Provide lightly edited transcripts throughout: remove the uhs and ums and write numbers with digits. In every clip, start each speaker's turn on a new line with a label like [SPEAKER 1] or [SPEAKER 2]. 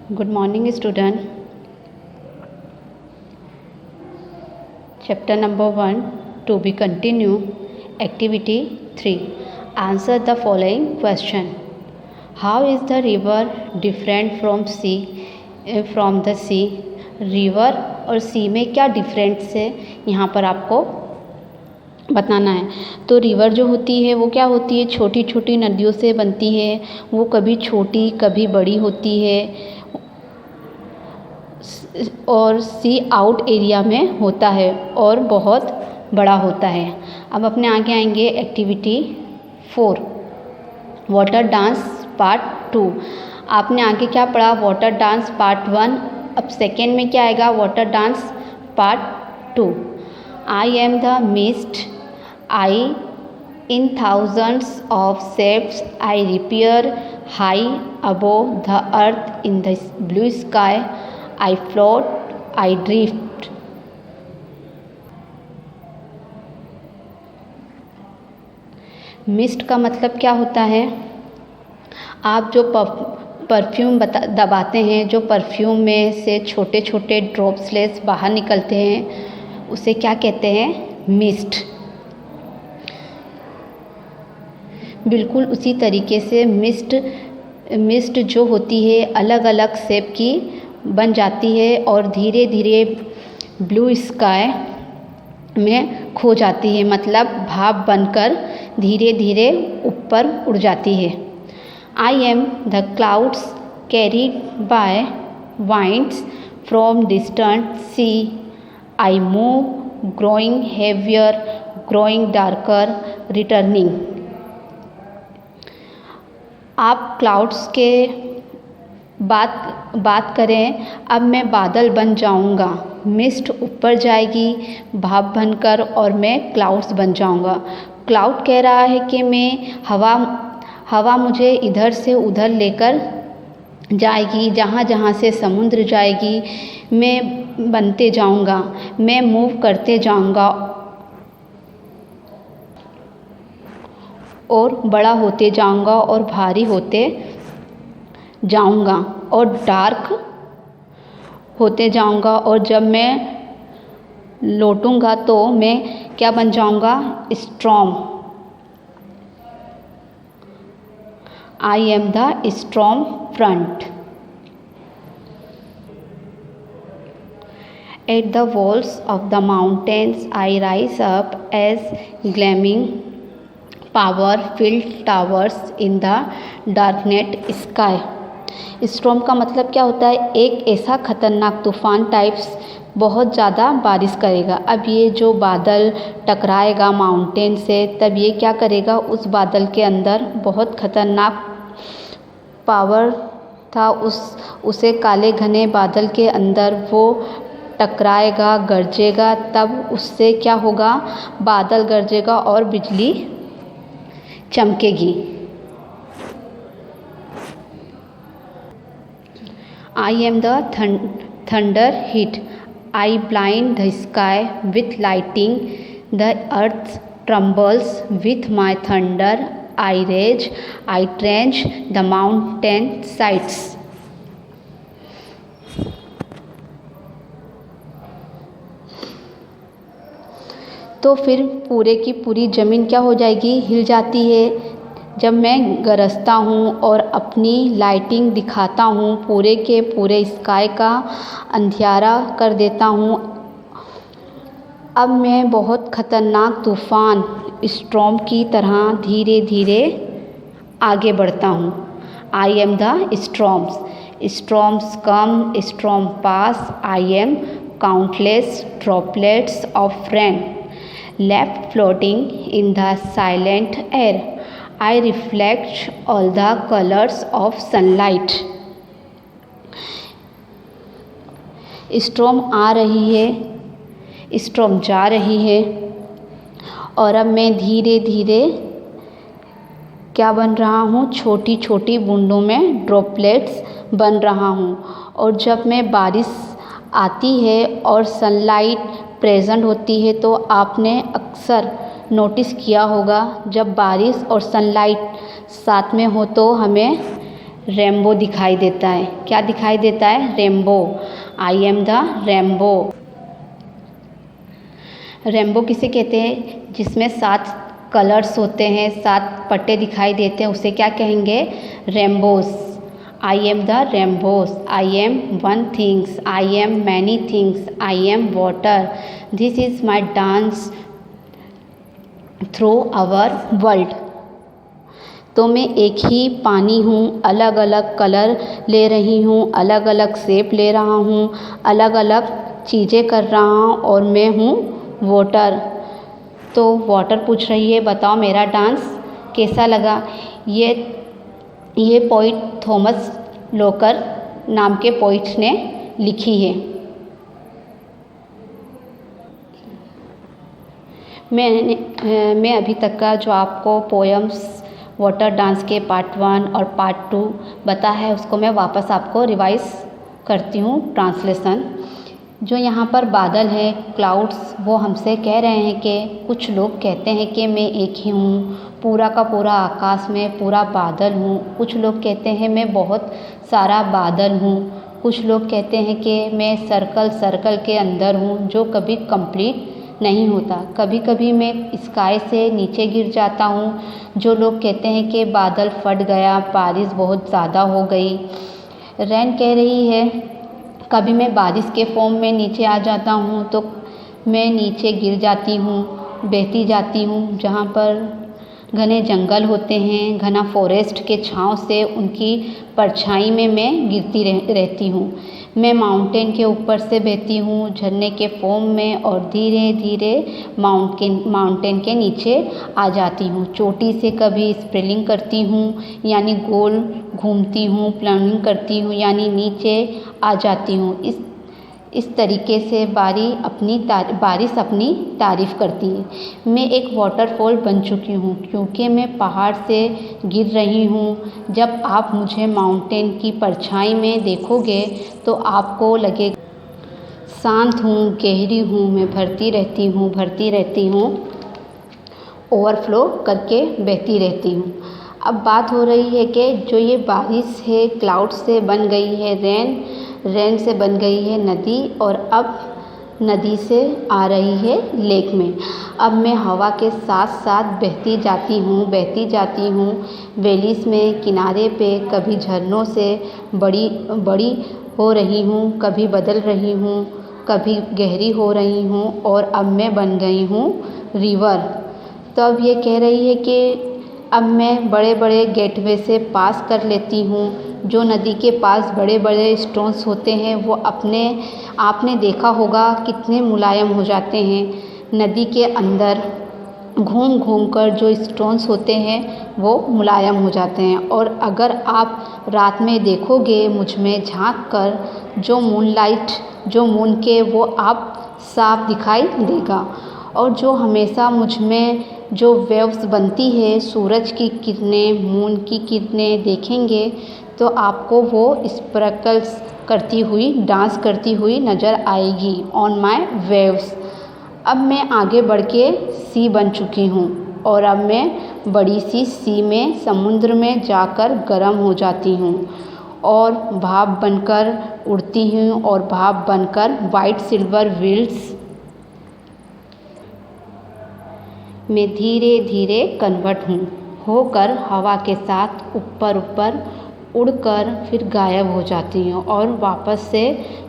[SPEAKER 1] Good morning, student. Chapter number 1 to be continued. Activity 3. Answer the following question. How is the river different from the sea? River और सी में क्या difference है यहाँ पर आपको बताना है। तो रिवर जो होती है वो क्या होती है, छोटी छोटी नदियों से बनती है। वो कभी छोटी कभी बड़ी होती है और सी आउट एरिया में होता है और बहुत बड़ा होता है। अब अपने आगे आएंगे एक्टिविटी 4 वाटर डांस पार्ट 2। आपने आगे क्या पढ़ा, वाटर डांस पार्ट 1। अब सेकेंड में क्या आएगा, water dance part 2। I am the mist, I in thousands of shapes I reappear high above the earth in the blue sky. I float, I drift. Mist का मतलब क्या होता है, आप जो परफ्यूम दबाते हैं, जो परफ्यूम में से छोटे छोटे ड्रॉप्सलेट्स बाहर निकलते हैं, उसे क्या कहते हैं, मिस्ट। बिल्कुल उसी तरीके से मिस्ट जो होती है अलग अलग शेप की बन जाती है और धीरे धीरे ब्लू स्काई में खो जाती है, मतलब भाप बनकर धीरे धीरे ऊपर उड़ जाती है। I am the clouds carried by winds from distant sea. I move growing heavier, growing darker, returning. आप क्लाउड्स के बात करें, अब मैं बादल बन जाऊंगा, मिस्ट ऊपर जाएगी भाप बनकर और मैं क्लाउड्स बन जाऊंगा। क्लाउड कह रहा है कि मैं हवा मुझे इधर से उधर लेकर जाएगी, जहाँ जहाँ से समुद्र जाएगी मैं बनते जाऊंगा, मैं मूव करते जाऊंगा और बड़ा होते जाऊंगा और भारी होते जाऊंगा और डार्क होते जाऊंगा, और जब मैं लौटूंगा तो मैं क्या बन जाऊंगा, storm. I am the storm front. At the walls of the mountains I rise up as gleaming power field towers in the darkened sky. Storm का मतलब क्या होता है, एक ऐसा खतरनाक तूफान टाइप्स बहुत ज़्यादा बारिश करेगा। अब ये जो बादल टकराएगा माउंटेन से, तब ये क्या करेगा, उस बादल के अंदर बहुत खतरनाक पावर था, उसे काले घने बादल के अंदर वो टकराएगा, गरजेगा, तब उससे क्या होगा, बादल गरजेगा और बिजली चमकेगी। I am the thunder hit. I blind the sky with lightning. The earth trembles with my thunder. I rage. I trench the mountain sides. तो फिर पूरे की पूरी ज़मीन क्या हो जाएगी, हिल जाती है जब मैं गरजता हूँ और अपनी लाइटिंग दिखाता हूँ, पूरे के पूरे स्काई का अंधियारा कर देता हूँ। अब मैं बहुत ख़तरनाक तूफ़ान स्टॉर्म की तरह धीरे धीरे आगे बढ़ता हूँ। I am the storms, storms come, storm pass. I am countless droplets of rain left floating in the silent air. I reflect all the colors of sunlight. Storm आ रही है, स्टॉर्म जा रही है, और अब मैं धीरे धीरे क्या बन रहा हूँ, छोटी छोटी बूंदों में ड्रॉपलेट्स बन रहा हूँ। और जब मैं बारिश आती है और सनलाइट प्रेजेंट होती है, तो आपने अक्सर नोटिस किया होगा, जब बारिश और सनलाइट साथ में हो तो हमें रेनबो दिखाई देता है। क्या दिखाई देता है? Rainbow. I am the rainbow. Rainbow किसे कहते हैं? जिसमें 7 कलर्स होते हैं, 7 पट्टे दिखाई देते हैं, उसे क्या कहेंगे? Rainbows. I am the rainbows. I am one things. I am many things. I am water. This is my dance through our world. तो मैं एक ही पानी हूँ, अलग अलग कलर ले रही हूँ, अलग अलग शेप ले रहा हूँ, अलग अलग चीज़ें कर रहा हूँ और मैं हूँ वाटर। तो वाटर पूछ रही है, बताओ मेरा डांस कैसा लगा? ये पोइट थॉमस लोकर नाम के पोइट ने लिखी है। मैं अभी तक का जो आपको पोएम्स वाटर डांस के पार्ट 1 और पार्ट 2 बता है, उसको मैं वापस आपको रिवाइज़ करती हूँ ट्रांसलेशन। जो यहाँ पर बादल है, क्लाउड्स, वो हमसे कह रहे हैं कि कुछ लोग कहते हैं कि मैं एक ही हूँ, पूरा का पूरा आकाश में पूरा बादल हूँ। कुछ लोग कहते हैं मैं बहुत सारा बादल हूँ। कुछ लोग कहते हैं कि मैं सर्कल के अंदर हूँ जो कभी कंप्लीट नहीं होता। कभी कभी मैं स्काई से नीचे गिर जाता हूँ। जो लोग कहते हैं कि बादल फट गया, बारिश बहुत ज़्यादा हो गई। रैन कह रही है कभी मैं बारिश के फॉर्म में नीचे आ जाता हूँ तो मैं नीचे गिर जाती हूँ, बहती जाती हूँ। जहाँ पर घने जंगल होते हैं, घना फॉरेस्ट के छाँव से उनकी परछाई में मैं गिरती रहती हूँ। मैं माउंटेन के ऊपर से बहती हूँ झरने के फॉर्म में और धीरे धीरे माउंटेन के नीचे आ जाती हूँ। चोटी से कभी स्प्रेलिंग करती हूँ यानी गोल घूमती हूँ, प्लानिंग करती हूँ यानी नीचे आ जाती हूँ। इस तरीके से बारिश अपनी तारीफ़ करती है। मैं एक वाटरफॉल बन चुकी हूँ क्योंकि मैं पहाड़ से गिर रही हूँ। जब आप मुझे माउंटेन की परछाई में देखोगे तो आपको लगेगा शांत हूँ, गहरी हूँ, मैं भरती रहती हूँ, ओवरफ्लो करके बहती रहती हूँ। अब बात हो रही है कि जो ये बारिश है क्लाउड से बन गई है, रेन से बन गई है नदी और अब नदी से आ रही है लेक में। अब मैं हवा के साथ साथ बहती जाती हूँ वैलीज़ में, किनारे पे। कभी झरनों से बड़ी हो रही हूँ, कभी बदल रही हूँ, कभी गहरी हो रही हूँ और अब मैं बन गई हूँ रिवर। तो अब ये कह रही है कि अब मैं बड़े बड़े गेटवे से पास कर लेती हूँ। जो नदी के पास बड़े बड़े स्टोन्स होते हैं वो आपने देखा होगा कितने मुलायम हो जाते हैं। नदी के अंदर घूम घूम कर जो स्टोन्स होते हैं वो मुलायम हो जाते हैं। और अगर आप रात में देखोगे मुझ में झांक कर, जो मून के वो आप साफ दिखाई देगा। और जो हमेशा मुझ में जो वेव्स बनती है, सूरज की किरणें, मून की किरणें देखेंगे तो आपको वो स्पार्कल्स करती हुई, डांस करती हुई नज़र आएगी ऑन माय वेव्स। अब मैं आगे बढ़ के सी बन चुकी हूँ और अब मैं बड़ी सी सी में, समुद्र में जाकर गर्म हो जाती हूँ और भाप बनकर उड़ती हूँ और भाप बनकर वाइट सिल्वर व्हील्स में धीरे धीरे कन्वर्ट होकर हवा के साथ ऊपर उड़कर फिर गायब हो जाती हूँ और वापस से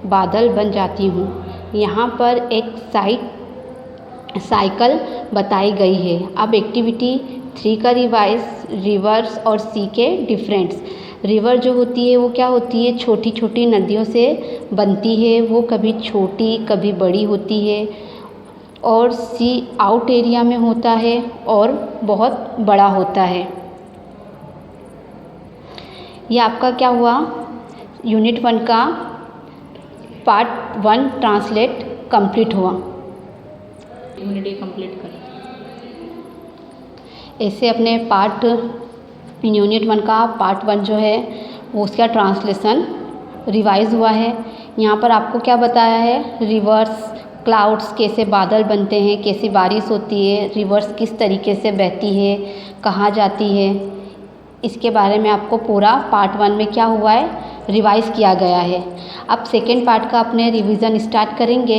[SPEAKER 1] बादल बन जाती हूँ। यहाँ पर एक साइकिल बताई गई है। अब एक्टिविटी 3 का रिवर्स और सी के डिफरेंट्स। रिवर जो होती है वो क्या होती है? छोटी छोटी नदियों से बनती है। वो कभी छोटी कभी बड़ी होती है। और सी आउट एरिया में होता है और बहुत बड़ा होता है। ये आपका क्या हुआ? यूनिट 1 का पार्ट 1 ट्रांसलेट कंप्लीट हुआ।
[SPEAKER 2] यूनिट कंप्लीट कर
[SPEAKER 1] ऐसे अपने यूनिट 1 का पार्ट 1 जो है वो उसका ट्रांसलेशन रिवाइज हुआ है। यहाँ पर आपको क्या बताया है? रिवर्स, क्लाउड्स कैसे बादल बनते हैं, कैसी बारिश होती है, रिवर्स किस तरीके से बहती है, कहाँ जाती है, इसके बारे में आपको पूरा पार्ट 1 में क्या हुआ है रिवाइज़ किया गया है। अब सेकेंड पार्ट का अपने रिवीजन स्टार्ट करेंगे।